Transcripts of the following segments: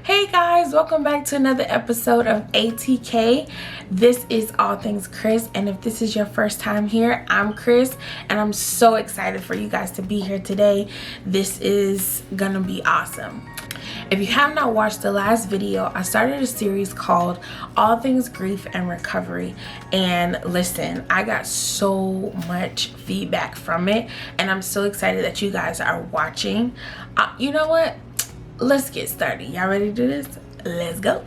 Hey guys, welcome back to another episode of ATK. This is All Things Chris, and if this is your first time here, I'm Chris, and I'm so excited for you guys to be here today. This is gonna be awesome. If you have not watched the last video, I started a series called All Things Grief and Recovery, and listen, I got so much feedback from it, and I'm so excited that you guys are watching. You know what? Let's get started. Y'all ready to do this? Let's go.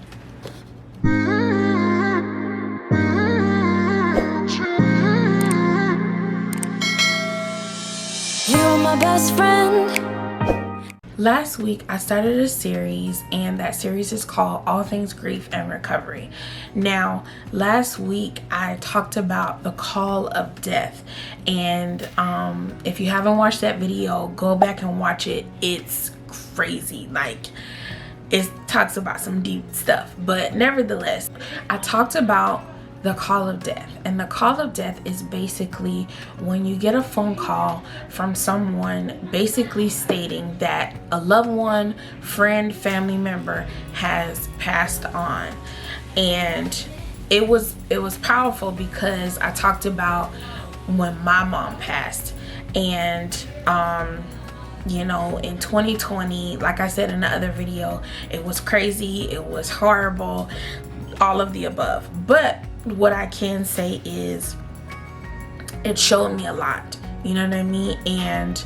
You're my best friend. Last week I started a series, and that series is called All Things Grief and Recovery. Now, last week I talked about the call of death, and if you haven't watched that video, go back and watch it. It's crazy. Like, it talks about some deep stuff, but nevertheless, I talked about the call of death. And the call of death is basically when you get a phone call from someone basically stating that a loved one, friend, family member has passed on. And it was powerful because I talked about when my mom passed. And you know, in 2020, like I said in the other video, it was crazy, it was horrible, all of the above. But what I can say is it showed me a lot, you know what I mean? And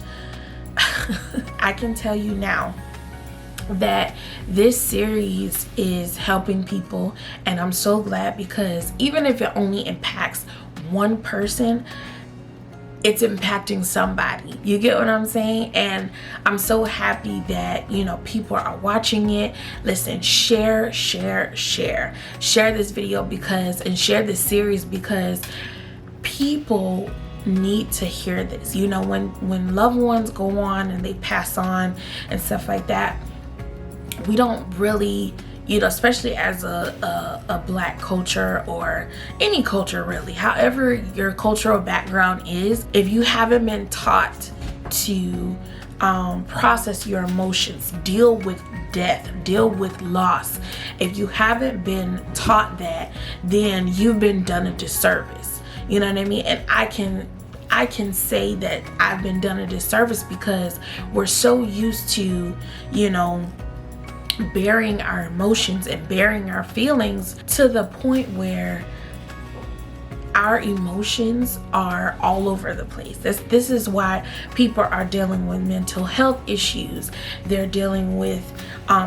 I can tell you now that this series is helping people, and I'm so glad, because even if it only impacts one person, it's impacting somebody. You get what I'm saying? And I'm so happy that, you know, people are watching it. Listen, share this video and share this series, because people need to hear this. You know, when loved ones go on and they pass on and stuff like that, we don't really, you know, especially as a black culture, or any culture really, however your cultural background is, if you haven't been taught to process your emotions, deal with death, deal with loss, if you haven't been taught that, then you've been done a disservice. You know what I mean? And I can say that I've been done a disservice because we're so used to, you know, bearing our emotions and bearing our feelings to the point where our emotions are all over the place. This is why people are dealing with mental health issues. They're dealing with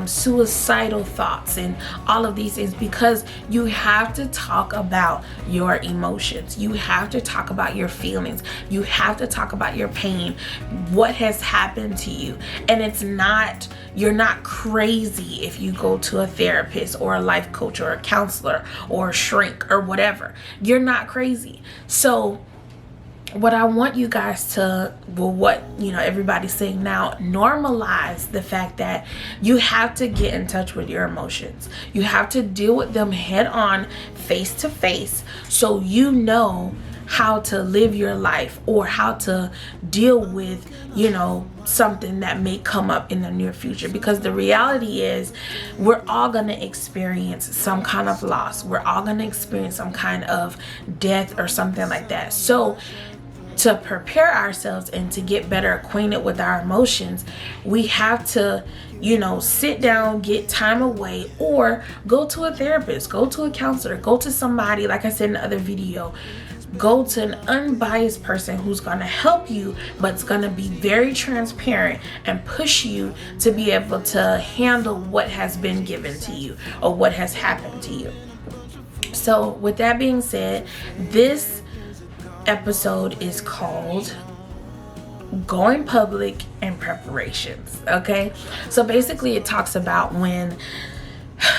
suicidal thoughts and all of these things, because you have to talk about your emotions. You have to talk about your feelings. You have to talk about your pain, what has happened to you. And you're not crazy if you go to a therapist or a life coach or a counselor or a shrink or whatever. You're not crazy. So what I want you guys to, what, you know, everybody's saying now, normalize the fact that you have to get in touch with your emotions. You have to deal with them head on, face to face, so you know how to live your life, or how to deal with, you know, something that may come up in the near future. Because the reality is, we're all going to experience some kind of loss. We're all going to experience some kind of death or something like that. So to prepare ourselves and to get better acquainted with our emotions, we have to, you know, sit down, get time away, or go to a therapist, go to a counselor, go to somebody, like I said in the other video, go to an unbiased person who's going to help you, but it's going to be very transparent and push you to be able to handle what has been given to you or what has happened to you. So with that being said, this episode is called Going Public and Preparations. Okay, so basically it talks about when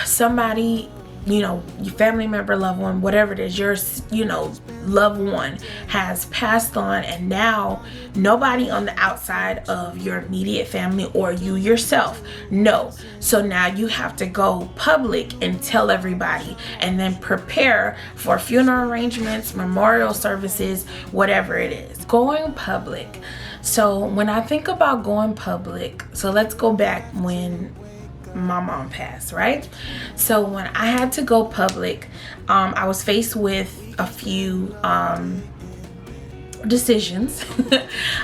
somebody, you know, your family member, loved one, whatever it is, your, you know, loved one has passed on, and now nobody on the outside of your immediate family or you yourself know. So now you have to go public and tell everybody, and then prepare for funeral arrangements, memorial services, whatever it is. Going public. So when I think about going public, so let's go back when my mom passed, right? So when I had to go public, I was faced with a few decisions.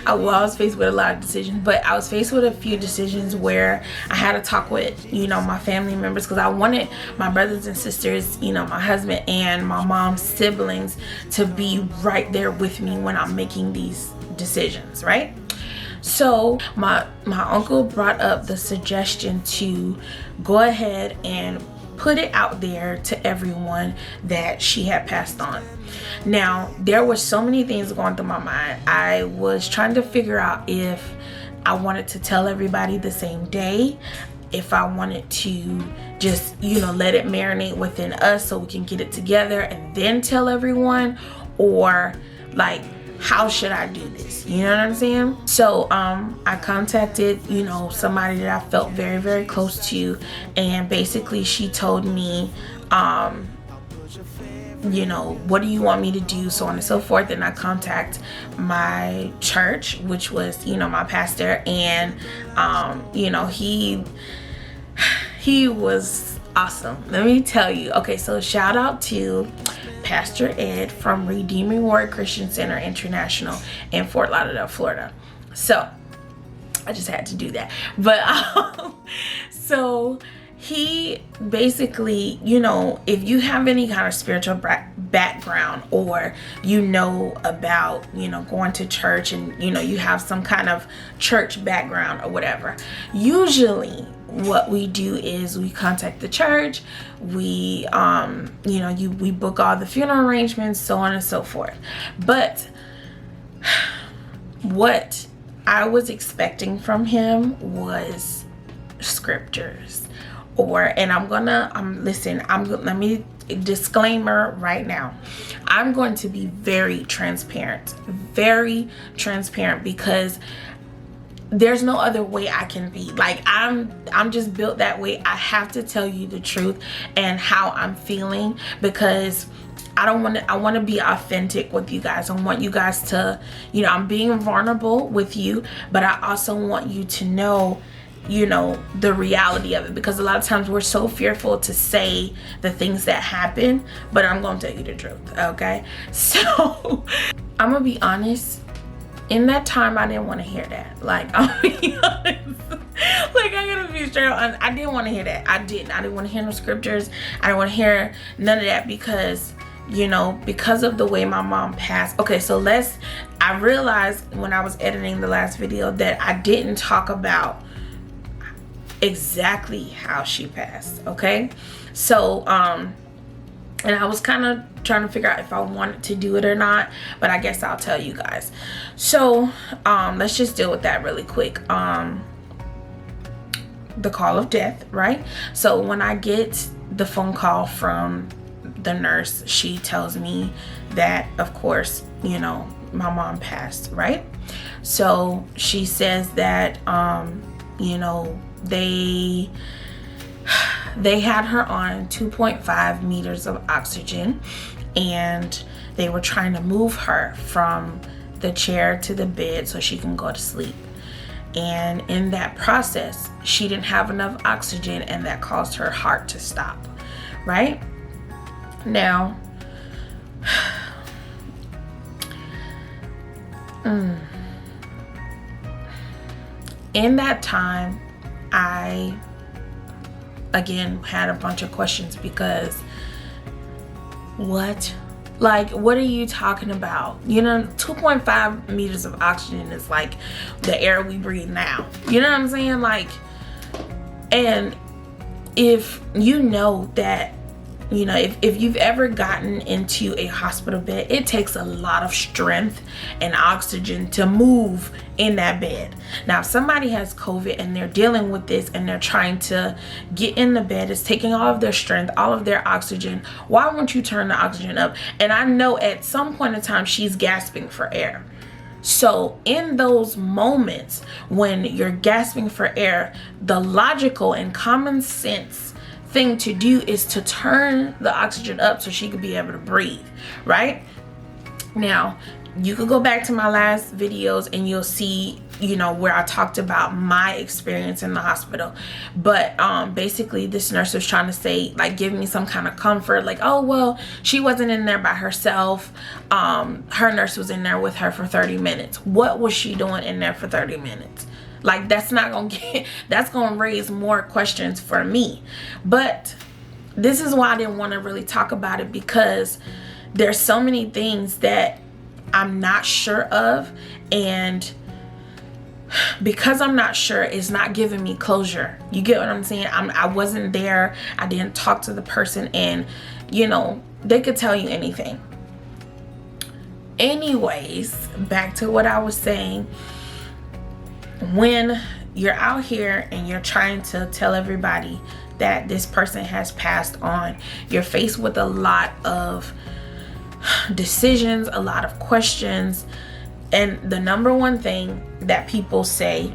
I was faced with a lot of decisions, but I was faced with a few decisions where I had to talk with, you know, my family members, because I wanted my brothers and sisters, you know, my husband and my mom's siblings to be right there with me when I'm making these decisions, right? So my uncle brought up the suggestion to go ahead and put it out there to everyone that she had passed on. Now, there were so many things going through my mind. I was trying to figure out if I wanted to tell everybody the same day, if I wanted to just, you know, let it marinate within us so we can get it together and then tell everyone, or like, how should I do this? You know what I'm saying? So I contacted, you know, somebody that I felt very, very close to, and basically she told me, you know, what do you want me to do, so on and so forth. And I contact my church, which was, you know, my pastor, and you know, he was awesome, let me tell you. Okay, so shout out to Pastor Ed from Redeeming Word Christian Center International in Fort Lauderdale, Florida. So I just had to do that. But so he basically, you know, if you have any kind of spiritual background, or you know about, you know, going to church, and you know, you have some kind of church background or whatever, usually what we do is we contact the church, we you know, we book all the funeral arrangements, so on and so forth. But what I was expecting from him was scriptures, or, and let me disclaimer right now, I'm going to be very transparent, because there's no other way I can be. Like, I'm just built that way. I have to tell you the truth and how I'm feeling, because I want to be authentic with you guys. I want you guys to, you know, I'm being vulnerable with you, but I also want you to know, you know, the reality of it, because a lot of times we're so fearful to say the things that happen. But I'm going to tell you the truth, okay? So I'm gonna be honest, in that time I didn't want to hear that. Like, I'm being honest. Like, I gotta be straight on. I didn't want to hear that. I didn't want to hear no scriptures. I didn't want to hear none of that, because, you know, because of the way my mom passed. Okay, so I realized when I was editing the last video that I didn't talk about exactly how she passed. Okay, so and I was kind of trying to figure out if I wanted to do it or not, but I guess I'll tell you guys. So let's just deal with that really quick. The call of death, right? So when I get the phone call from the nurse, she tells me that, of course, you know, my mom passed, right? So she says that you know, they had her on 2.5 meters of oxygen, and they were trying to move her from the chair to the bed so she can go to sleep. And in that process, she didn't have enough oxygen, and that caused her heart to stop, right? Now, in that time, I again had a bunch of questions, because what are you talking about? You know, 2.5 meters of oxygen is like the air we breathe now. You know what I'm saying? Like, and if you know that, you know, if you've ever gotten into a hospital bed, it takes a lot of strength and oxygen to move in that bed. Now, if somebody has COVID and they're dealing with this and they're trying to get in the bed, it's taking all of their strength, all of their oxygen. Why won't you turn the oxygen up? And I know at some point in time she's gasping for air. So in those moments when you're gasping for air, the logical and common sense thing to do is to turn the oxygen up so she could be able to breathe, right? Now, you could go back to my last videos and you'll see, you know, where I talked about my experience in the hospital. But basically this nurse was trying to say, like, give me some kind of comfort, like, oh well, she wasn't in there by herself, her nurse was in there with her for 30 minutes. What was she doing in there for 30 minutes? Like, that's gonna raise more questions for me. But this is why I didn't want to really talk about it, because there's so many things that I'm not sure of, and because I'm not sure, it's not giving me closure. You get what I'm saying? I wasn't there, I didn't talk to the person, and you know, they could tell you anything. Anyways, back to what I was saying. When you're out here and you're trying to tell everybody that this person has passed on, you're faced with a lot of decisions, a lot of questions, and the number one thing that people say,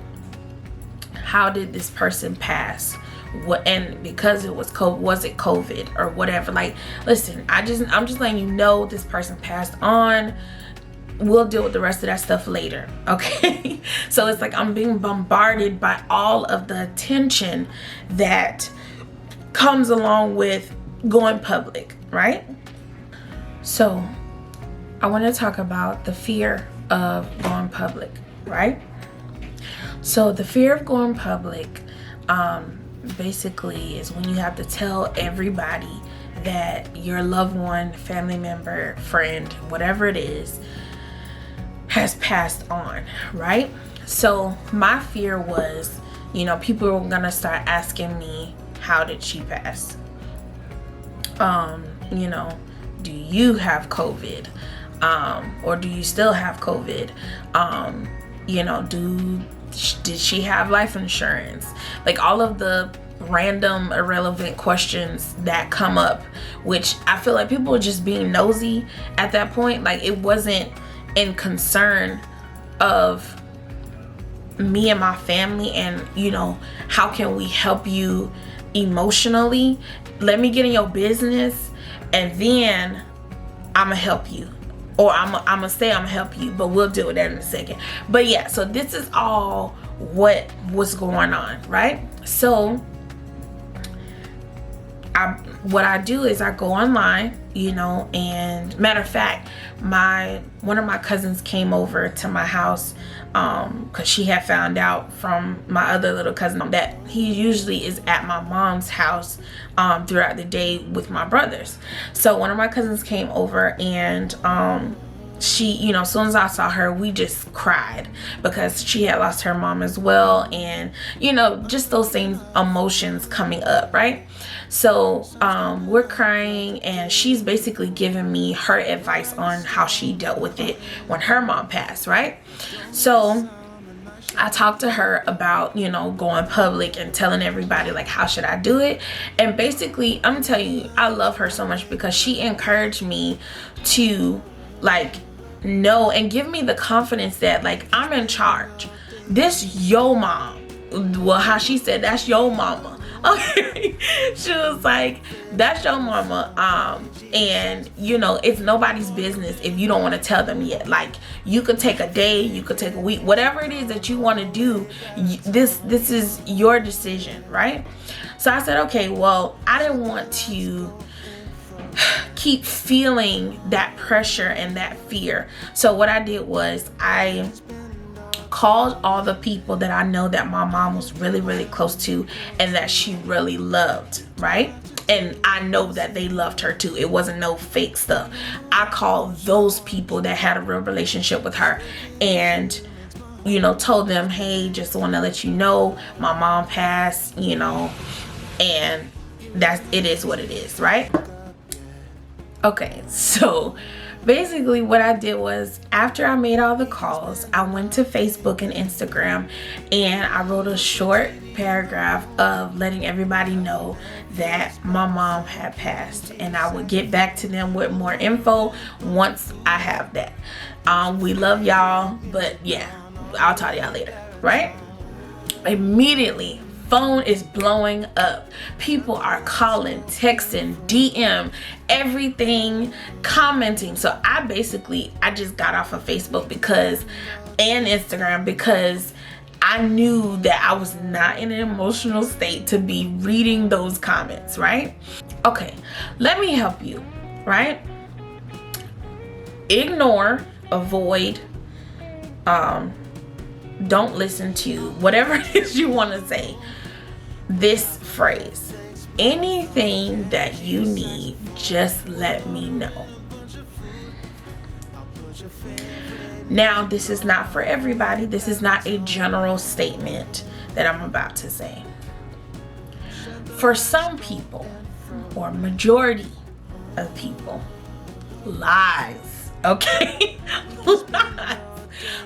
how did this person pass? What, and because it was COVID, was it COVID or whatever? Like, listen, I'm just letting you know this person passed on. We'll deal with the rest of that stuff later, okay? So it's like I'm being bombarded by all of the attention that comes along with going public, right? So I want to talk about the fear of going public, right? So the fear of going public basically is when you have to tell everybody that your loved one, family member, friend, whatever it is, has passed on, right? So my fear was, you know, people were gonna start asking me, how did she pass? You know, do you have COVID? Or do you still have COVID? You know, did she have life insurance? Like, all of the random irrelevant questions that come up, which I feel like people were just being nosy at that point. Like, it wasn't in concern of me and my family, and you know, how can we help you emotionally? Let me get in your business, and then I'ma help you, or I'ma say I'ma help you, but we'll deal with that in a second. But yeah, so this is all what was going on, right? So what I do is I go online, you know, and matter of fact, one of my cousins came over to my house because she had found out from my other little cousin that he usually is at my mom's house throughout the day with my brothers. So one of my cousins came over, and she, you know, as soon as I saw her, we just cried because she had lost her mom as well, and you know, just those same emotions coming up, right? So we're crying, and she's basically giving me her advice on how she dealt with it when her mom passed, right? So I talked to her about, you know, going public and telling everybody, like, how should I do it? And basically, I'm gonna tell you, I love her so much because she encouraged me to, like, know and give me the confidence that, like, I'm in charge. This your mom. Well, how she said, that's your mama. Okay. She was like, that's your mama, and you know, it's nobody's business if you don't want to tell them yet. Like, you could take a day, you could take a week, whatever it is that you want to do, this is your decision, right? So I said, okay, well, I didn't want to keep feeling that pressure and that fear. So what I did was I called all the people that I know that my mom was really, really close to and that she really loved, right? And I know that they loved her too. It wasn't no fake stuff. I called those people that had a real relationship with her, and you know, told them, hey, just want to let you know my mom passed, you know, and it is what it is, right? Okay, so basically what I did was, after I made all the calls, I went to Facebook and Instagram, and I wrote a short paragraph of letting everybody know that my mom had passed, and I would get back to them with more info once I have that. We love y'all, but yeah, I'll talk to y'all later, right? Immediately, phone is blowing up. People are calling, texting, DM, everything, commenting. So I just got off of Facebook and Instagram because I knew that I was not in an emotional state to be reading those comments, right? Okay, let me help you, right? Ignore, avoid, don't listen to, whatever it is you want to say, this phrase. Anything that you need, just let me know. Now, this is not for everybody. This is not a general statement that I'm about to say. For some people, or majority of people, lies, okay?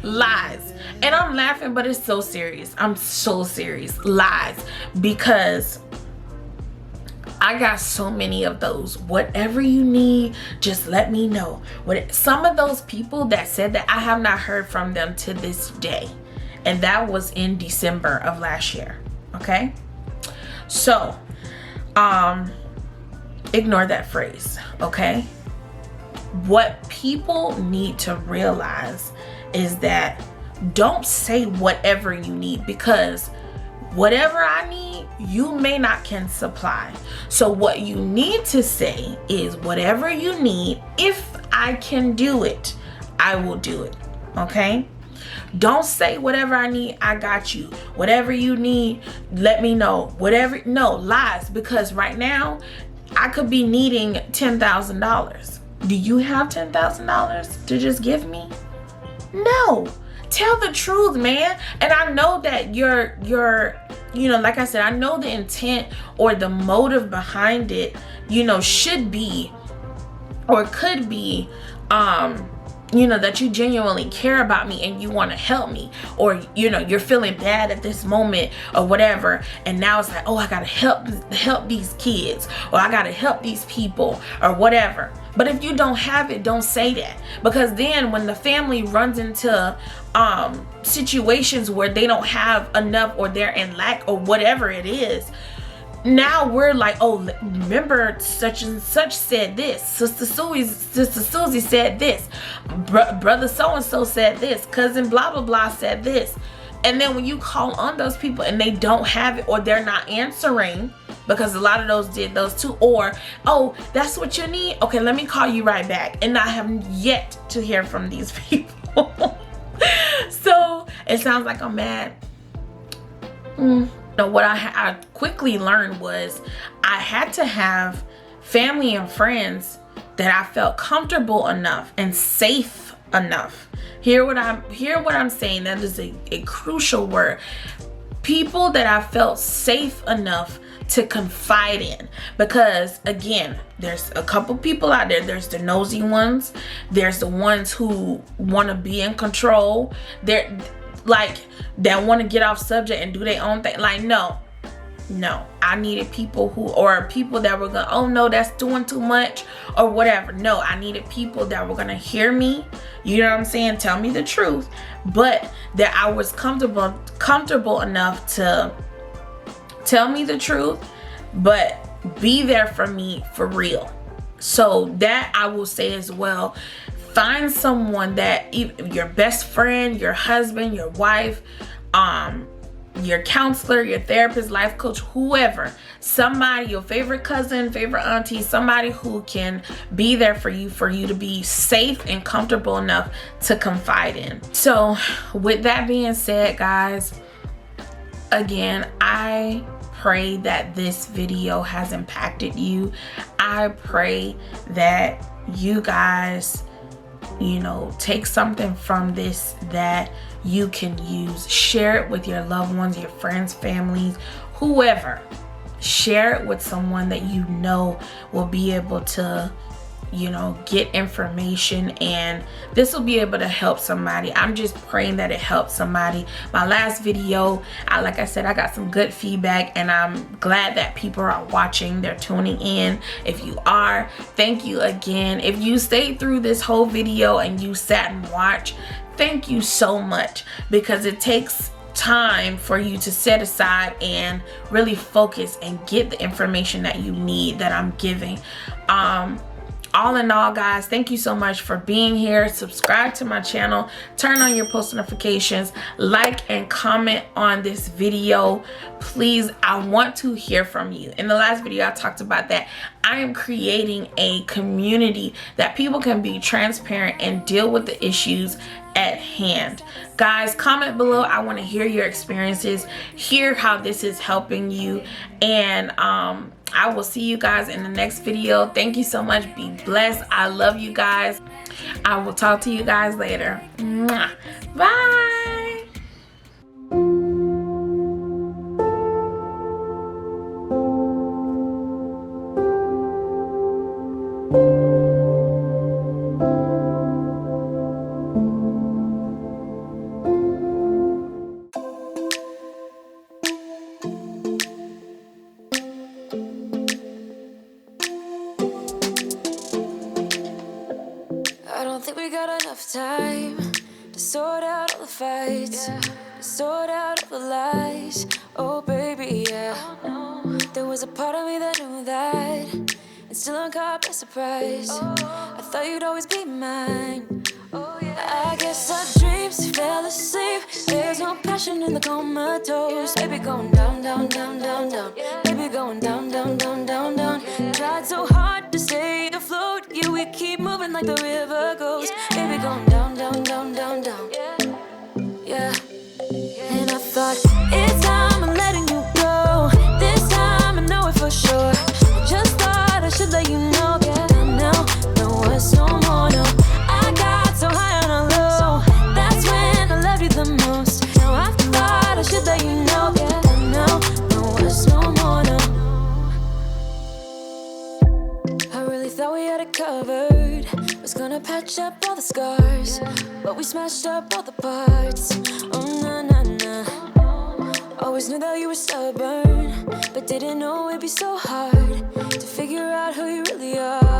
Lies. And I'm laughing, but it's so serious. I'm so serious. Lies. Because I got so many of those. Whatever you need, just let me know. Some of those people that said that, I have not heard from them to this day. And that was in December of last year. Okay? So, ignore that phrase. Okay? What people need to realize is that don't say whatever you need, because whatever I need, you may not can supply. So what you need to say is, whatever you need, if I can do it, I will do it. Okay? Don't say whatever I need, I got you. Whatever you need, let me know. Whatever, no, lies. Because right now, I could be needing $10,000. Do you have $10,000 to just give me? No. Tell the truth, man. And I know that you're, you know, like I said, I know the intent or the motive behind it, you know, should be or could be, you know, that you genuinely care about me and you want to help me, or, you know, you're feeling bad at this moment or whatever. And now it's like, oh, I got to help these kids, or I got to help these people or whatever. But if you don't have it, don't say that. Because then when the family runs into situations where they don't have enough, or they're in lack, or whatever it is, now we're like, oh, remember such and such said this, Sister Susie said this, brother so-and-so said this, cousin blah blah blah said this. And then when you call on those people and they don't have it, or they're not answering, because a lot of those did those too, or, oh, that's what you need, okay, let me call you right back. And I have yet to hear from these people. So it sounds like I'm mad. What I quickly learned was I had to have family and friends that I felt comfortable enough and safe enough. Hear what I'm saying. That is a crucial word. People that I felt safe enough to confide in. Because again, there's a couple people out there. There's the nosy ones. There's the ones who want to be in control. They're like, that want to get off subject and do their own thing. Like, no, I needed people who, or people that were gonna, oh no, that's doing too much or whatever. No, I needed people that were gonna hear me, you know what I'm saying, tell me the truth, but that I was comfortable enough to tell me the truth, but be there for me for real. So that I will say as well. Find someone that, your best friend, your husband, your wife, your counselor, your therapist, life coach, whoever, somebody, your favorite cousin, favorite auntie, somebody who can be there for you to be safe and comfortable enough to confide in. So with that being said, guys, again, I pray that this video has impacted you. I pray that you guys, you know, take something from this that you can use. Share it with your loved ones, your friends, families, whoever. Share it with someone that you know will be able to, you know, get information, and this will be able to help somebody. I'm just praying that it helps somebody. My last video, like I said, I got some good feedback, and I'm glad that people are watching, they're tuning in. If you are, thank you again. If you stayed through this whole video and you sat and watched, thank you so much, because it takes time for you to set aside and really focus and get the information that you need, that I'm giving. all in all, guys, thank you so much for being here. Subscribe to my channel, turn on your post notifications, like and comment on this video. Please, I want to hear from you. In the last video, I talked about that I am creating a community that people can be transparent and deal with the issues at hand. Guys, comment below. I want to hear your experiences, hear how this is helping you, and I will see you guys in the next video. Thank you so much. Be blessed. I love you guys. I will talk to you guys later. Mwah. Bye. I don't think we got enough time to sort out all the fights, to sort out all the lies. Oh baby, yeah. There was a part of me that knew that, and still I'm caught by surprise. I thought you'd always be mine. I guess our dreams fell asleep. There's no passion in the comatose. Baby going down, down, down, down, down. Baby going down, down, down, down, down. Tried so hard to stay afloat. Yeah, we keep moving like the river goes. Baby going down, down, down, down, down. Yeah. And I thought, it's time I'm letting you go. This time I know it for sure. I just thought I should let you know. Now, no words, no more, no. I got so high on a low. That's when I loved you the most. Now I thought I should let you know. Now, no words, no more, no. I really thought we had it covered. Was gonna patch up all the scars, but we smashed up all the parts. Oh, na, na, na. Always knew that you were stubborn, but didn't know it'd be so hard to figure out who you really are.